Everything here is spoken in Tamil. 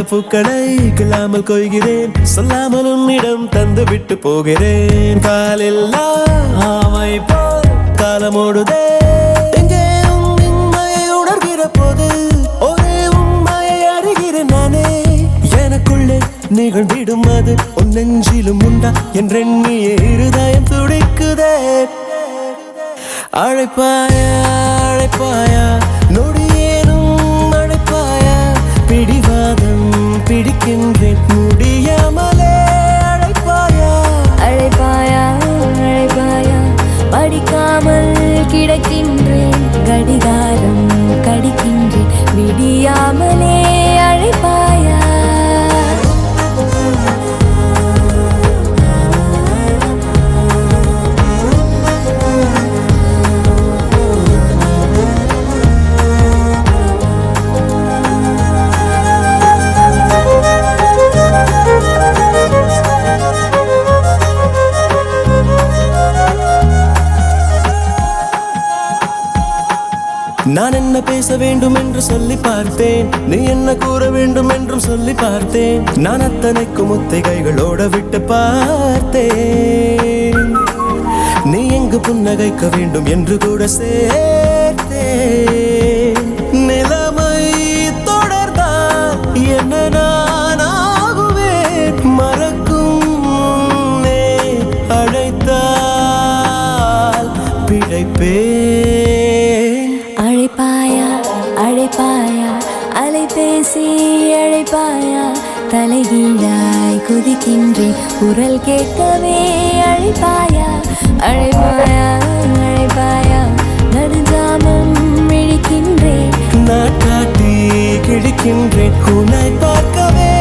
பூக்களை கிள்ளாமல் கொய்கிறேன், சொல்லாமல் உன்னிடம் தந்து விட்டு போகிறேன். காலில்லா ஆமை போல் காலமோடுதே, எங்கே உண்மையை உணர்கிற போது ஒரே உண்மையை அறிகிறேன் நானே. எனக்குள்ளே நிகழ்ந்திடும் அது உன் நெஞ்சிலும் உண்டா என்றெண்ணிய இருதயம் துடிக்குதே. அழைப்பாயா அழைப்பாயா நொடியேனும் அழைப்பாயா, பிடிவாதம் பிடிக்கின்றேன் முடியாமலே. அழைப்பாயா அழைப்பாயா அழைப்பாயா, படிக்காமல் கிடக்கின்றேன், கடிகாரம் கடிக்கின்றேன் விடியாமலே. அழைப்பாயா நான் என்ன பேச வேண்டும் என்று சொல்லி பார்த்தேன், நீ என்ன கூற வேண்டும் என்றும் சொல்லி பார்த்தேன். நான் அத்தனைக்கும் முத்திகைகளோட விட்டு பார்த்தேன், நீ எங்கு புன்னகைக்க வேண்டும் என்று கூட சேர்த்தேன். நிலைமை தொடர்ந்தால் என்ன நான் ஆகுவேன், மறக்கும் முன்னே அழைத்தால் பிழைப்பேன். அழைப்பாயா அழைப்பாயா, அலைபேசி அழைப்பாயா, தலைகீழாய் குதிக்கின்றேன் குரல் கேட்கவே. அழைப்பாயா அழைப்பாயா அழைப்பாயா, நடுஞ்சாமம் விழிக்கின்றேன், நான் காட்டி கிழிக்கின்றேன் உன்னை பார்க்கவே.